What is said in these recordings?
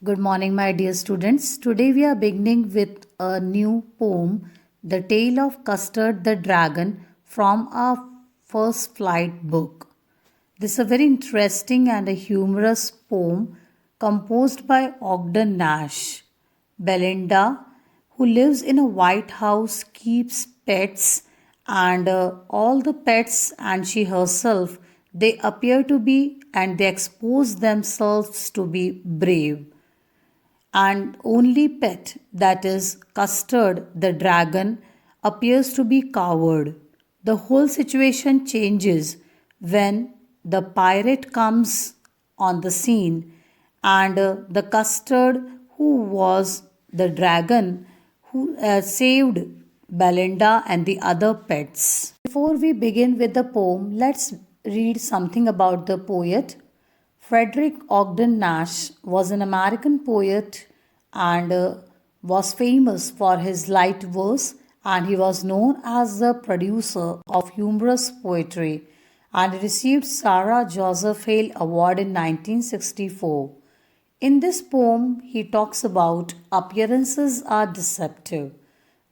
Good morning, my dear students. Today we are beginning with a new poem, The Tale of Custard the Dragon, from our first flight book. This is a very interesting and a humorous poem composed by Ogden Nash. Belinda, who lives in a white house, keeps pets, and all the pets and she herself, they appear to be and they expose themselves to be brave, and only pet, that is Custard the dragon, appears to be coward. The whole situation changes when the pirate comes on the scene, and the Custard, who was the dragon, who saved Belinda and the other pets. Before we begin with the poem, let's read something about the poet. Frederick Ogden Nash was an American poet and was famous for his light verse, and he was known as the producer of humorous poetry and received Sarah Joseph Hale Award in 1964. In this poem, he talks about appearances are deceptive.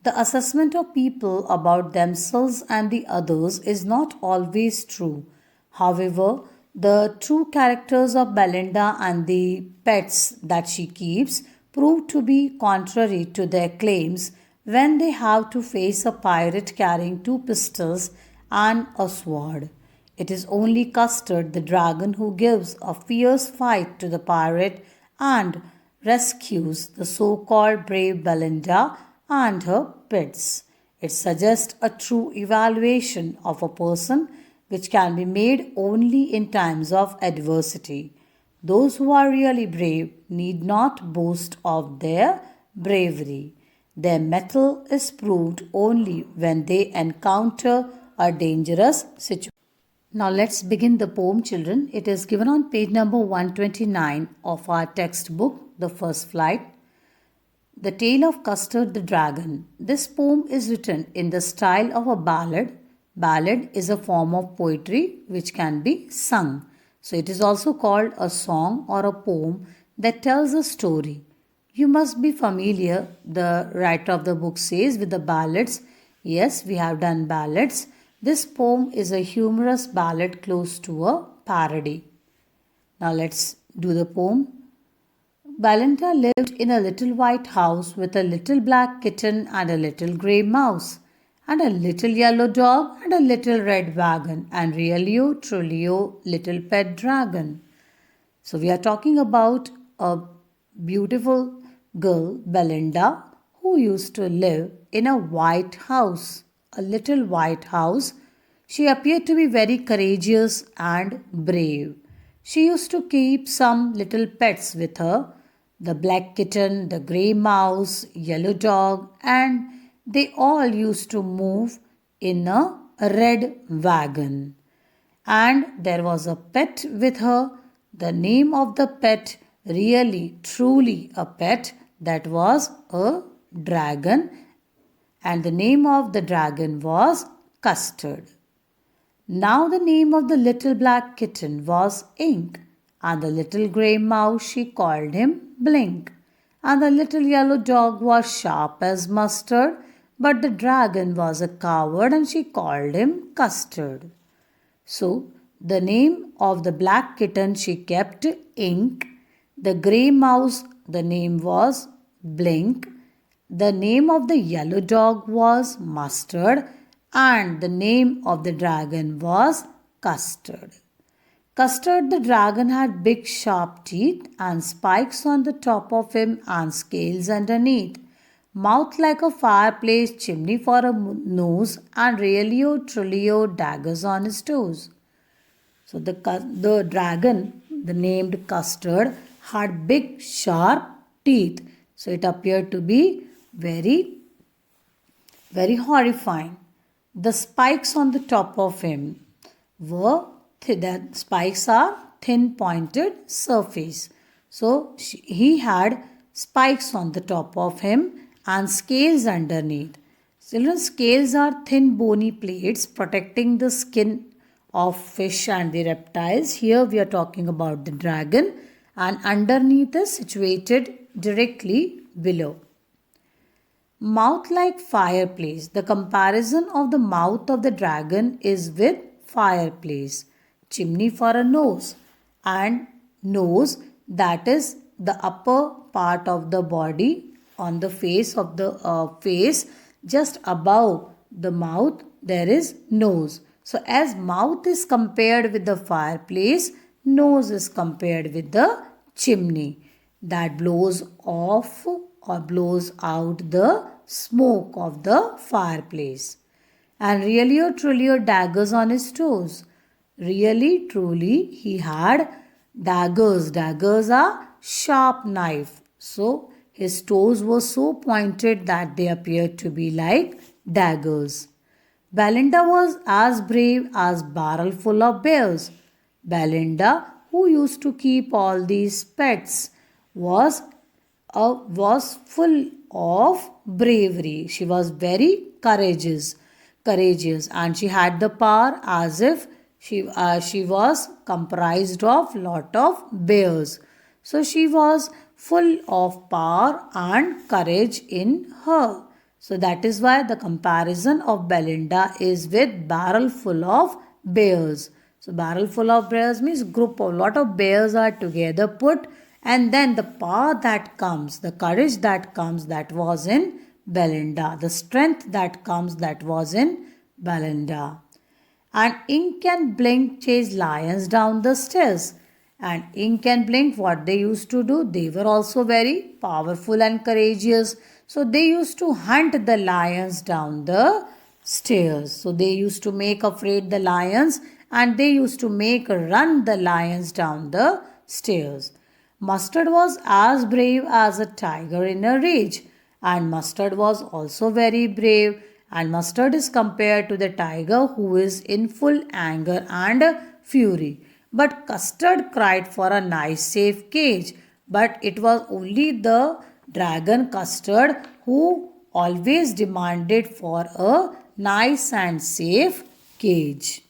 The assessment of people about themselves and the others is not always true. However, the true characters of Belinda and the pets that she keeps prove to be contrary to their claims when they have to face a pirate carrying two pistols and a sword. It is only Custard the dragon who gives a fierce fight to the pirate and rescues the so called brave Belinda and her pets. It suggests a true evaluation of a person which can be made only in times of adversity. Those who are really brave need not boast of their bravery. Their mettle is proved only when they encounter a dangerous situation. Now let's begin the poem, children. It is given on page number 129 of our textbook, The First Flight. The Tale of Custard the Dragon. This poem is written in the style of a ballad. Ballad is a form of poetry which can be sung. So it is also called a song or a poem that tells a story. You must be familiar, the writer of the book says, with the ballads. Yes, we have done ballads. This poem is a humorous ballad close to a parody. Now let's do the poem. Belinda lived in a little white house with a little black kitten and a little grey mouse, and a little yellow dog and a little red wagon, and really, truly, little pet dragon. So we are talking about a beautiful girl, Belinda, who used to live in a white house, a little white house. She appeared to be very courageous and brave. She used to keep some little pets with her, the black kitten, the grey mouse, yellow dog, and they all used to move in a red wagon. And there was a pet with her. The name of the pet, really, truly a pet, that was a dragon. And the name of the dragon was Custard. Now the name of the little black kitten was Ink, and the little grey mouse she called him Blink, and the little yellow dog was sharp as mustard, but the dragon was a coward and she called him Custard. So the name of the black kitten she kept Ink, the grey mouse the name was Blink, the name of the yellow dog was Mustard, and the name of the dragon was Custard. Custard the dragon had big sharp teeth and spikes on the top of him and scales underneath, mouth like a fireplace chimney for a nose, and really truly daggers on his toes. So the dragon, the named Custard, had big sharp teeth. So it appeared to be very, very horrifying. The spikes on the top of him were that spikes are thin pointed surface. So he had spikes on the top of him and scales underneath. Children, scales are thin bony plates protecting the skin of fish and the reptiles. Here we are talking about the dragon, and underneath is situated directly below. Mouth like fireplace. The comparison of the mouth of the dragon is with fireplace. Chimney for a nose, and nose, that is the upper part of the body on the face of the face, just above the mouth there is nose. So as mouth is compared with the fireplace, nose is compared with the chimney that blows off or blows out the smoke of the fireplace. And really or truly daggers on his toes. Really truly he had daggers. Daggers are sharp knife. So his toes were so pointed that they appeared to be like daggers. Belinda was as brave as barrel full of bears. Belinda, who used to keep all these pets, was full of bravery. She was very courageous, and she had the power as if she was comprised of lot of bears. So she was full of power and courage in her. So that is why the comparison of Belinda is with barrel full of bears. So barrel full of bears means group of lot of bears are together put, and then the power that comes, the courage that comes, that was in Belinda. The strength that comes, that was in Belinda. And Ink and Blink chased lions down the stairs. And Ink and Blink, what they used to do, they were also very powerful and courageous. So they used to hunt the lions down the stairs. So they used to make afraid the lions, and they used to make run the lions down the stairs. Mustard was as brave as a tiger in a rage, and Mustard was also very brave, and Mustard is compared to the tiger who is in full anger and fury. But Custard cried for a nice safe cage, but it was only the dragon Custard who always demanded for a nice and safe cage.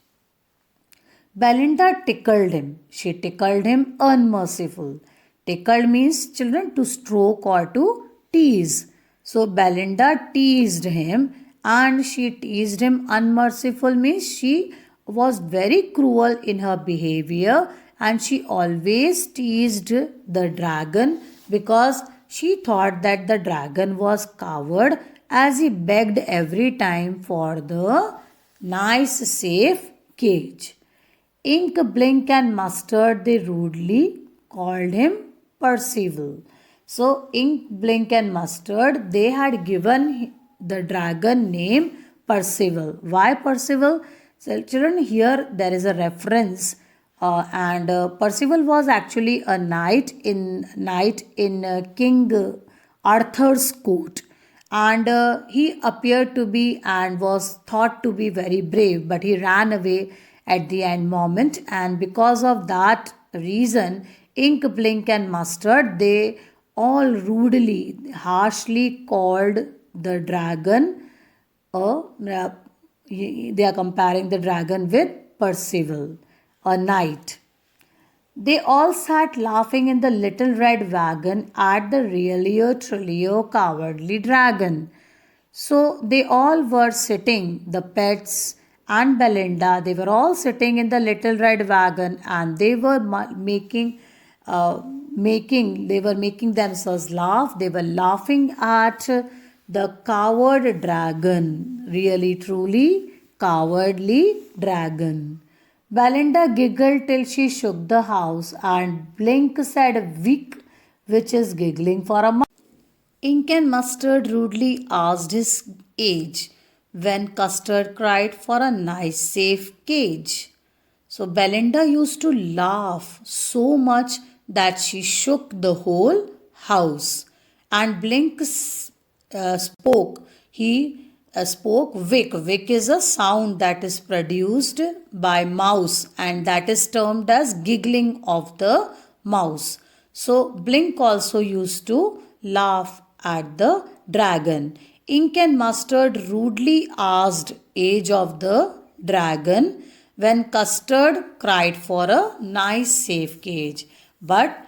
Belinda tickled him. She tickled him unmerciful. Tickled means children to stroke or to tease. So Belinda teased him, and she teased him unmerciful means she was very cruel in her behavior, and she always teased the dragon because she thought that the dragon was coward, as he begged every time for the nice safe cage. Ink, Blink and Mustard, they rudely called him Percival. So Ink, Blink and Mustard, they had given the dragon name Percival. Why Percival? So children, here there is a reference, and Percival was actually a knight in King Arthur's court, and he appeared to be and was thought to be very brave, but he ran away at the end moment, and because of that reason, Ink, Blink and Mustard, they all rudely, harshly called the dragon they are comparing the dragon with Percival, a knight. They all sat laughing in the little red wagon at the really truly cowardly dragon. So they all were sitting, the pets and Belinda, they were all sitting in the little red wagon, and they were making themselves laugh. They were laughing at the coward dragon, really truly cowardly dragon. Belinda giggled till she shook the house, and Blink said "Wick," which is giggling for a month. Ink and Mustard rudely asked his age, when Custard cried for a nice safe cage. So Belinda used to laugh so much that she shook the whole house. And Blink spoke. He spoke Wick. Wick is a sound that is produced by mouse, and that is termed as giggling of the mouse. So Blink also used to laugh at the dragon. Ink and Mustard rudely asked age of the dragon when Custard cried for a nice safe cage. But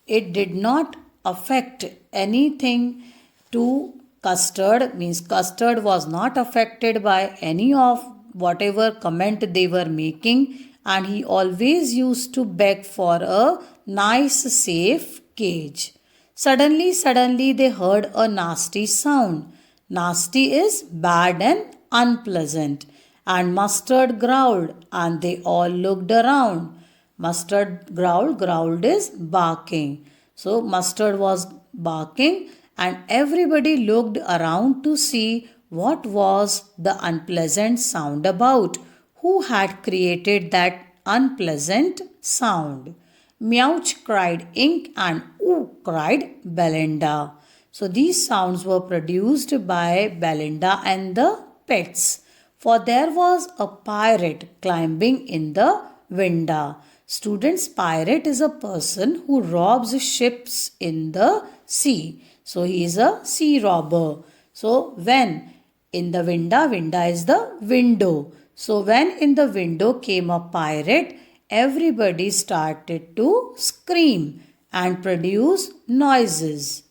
it did not affect anything to Custard, means Custard was not affected by any of whatever comment they were making, and he always used to beg for a nice safe cage. Suddenly they heard a nasty sound. Nasty is bad and unpleasant. And Mustard growled, and they all looked around. Mustard growled is barking. So Mustard was barking, and everybody looked around to see what was the unpleasant sound about. Who had created that unpleasant sound? Meouch cried Ink, and Oo cried Belinda. So these sounds were produced by Belinda and the pets. For there was a pirate climbing in the window. Students, pirate is a person who robs ships in the sea. So he is a sea robber. So when in the window is the window. So when in the window came a pirate, everybody started to scream and produce noises.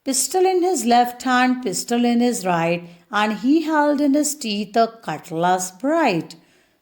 Pistol in his left hand, pistol in his right, and he held in his teeth a cutlass bright.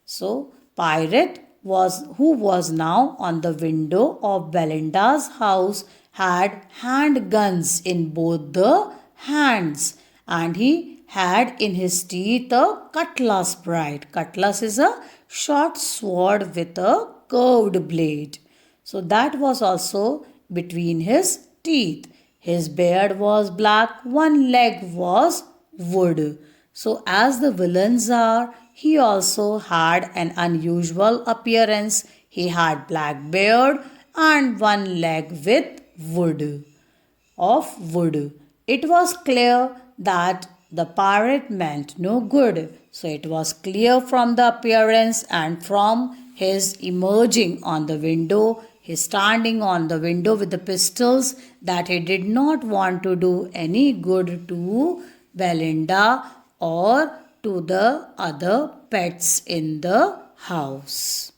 So, pirate who was now on the window of Belinda's house had handguns in both the hands, and he had in his teeth a cutlass bright. Cutlass is a short sword with a curved blade. So that was also between his teeth. His beard was black, one leg was wood. So as the villains are, he also had an unusual appearance. He had black beard and one leg with wood. It was clear that the pirate meant no good. So it was clear from the appearance and from his emerging on the window, his standing on the window with the pistols, that he did not want to do any good to Belinda or to the other pets in the house.